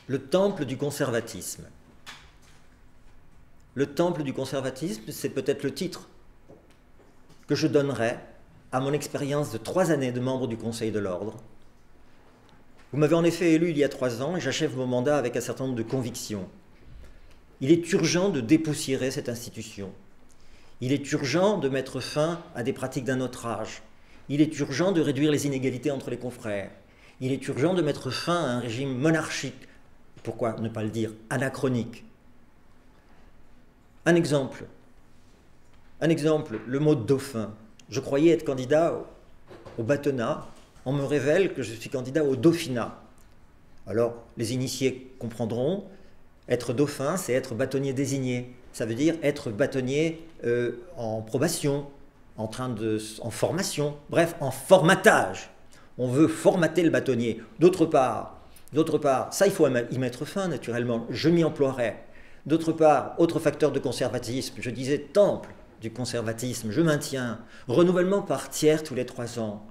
Le temple du conservatisme. Le temple du conservatisme, c'est peut-être le titre que je donnerais à mon expérience de 3 années de membre du Conseil de l'Ordre. Vous m'avez en effet élu il y a 3 ans et j'achève mon mandat avec un certain nombre de convictions. Il est urgent de dépoussiérer cette institution. Il est urgent de mettre fin à des pratiques d'un autre âge. Il est urgent de réduire les inégalités entre les confrères. Il est urgent de mettre fin à un régime monarchique, pourquoi ne pas le dire, anachronique. Un exemple, le mot dauphin. Je croyais être candidat au bâtonnat, on me révèle que je suis candidat au dauphinat. Alors, les initiés comprendront, être dauphin, c'est être bâtonnier désigné. Ça veut dire être bâtonnier en probation, en formation, bref, en formatage. On veut formater le bâtonnier. D'autre part, ça il faut y mettre fin naturellement, je m'y emploierai. D'autre part, autre facteur de conservatisme, je disais temple du conservatisme, je maintiens, renouvellement par tiers tous les 3 ans.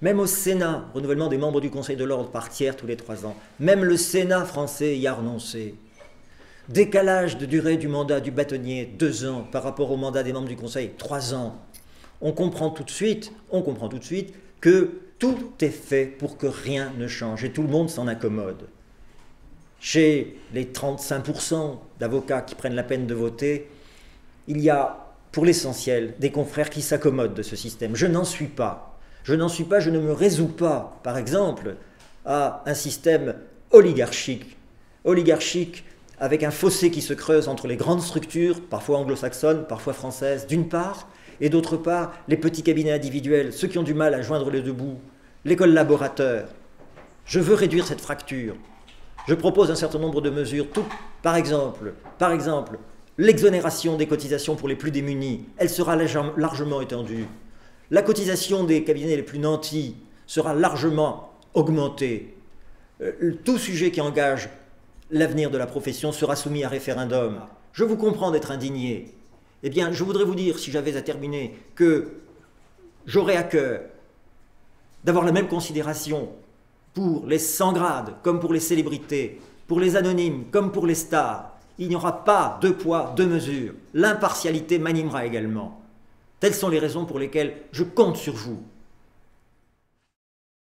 Même au Sénat, renouvellement des membres du Conseil de l'Ordre par tiers tous les 3 ans. Même le Sénat français y a renoncé. Décalage de durée du mandat du bâtonnier, 2 ans, par rapport au mandat des membres du Conseil, 3 ans. On comprend tout de suite que tout est fait pour que rien ne change et tout le monde s'en accommode. Chez les 35% d'avocats qui prennent la peine de voter, il y a, pour l'essentiel, des confrères qui s'accommodent de ce système. Je n'en suis pas. Je ne me résous pas, par exemple, à un système oligarchique avec un fossé qui se creuse entre les grandes structures, parfois anglo-saxonnes, parfois françaises, d'une part, et d'autre part, les petits cabinets individuels, ceux qui ont du mal à joindre les 2 bouts, les collaborateurs. Je veux réduire cette fracture. Je propose un certain nombre de mesures, par exemple, l'exonération des cotisations pour les plus démunis, elle sera largement étendue. La cotisation des cabinets les plus nantis sera largement augmentée. Tout sujet qui engage l'avenir de la profession sera soumis à référendum. Je vous comprends d'être indigné. Eh bien, je voudrais vous dire, si j'avais à terminer, que j'aurais à cœur d'avoir la même considération pour les sans grades comme pour les célébrités, pour les anonymes comme pour les stars. Il n'y aura pas 2 poids, 2 mesures. L'impartialité m'animera également. Telles sont les raisons pour lesquelles je compte sur vous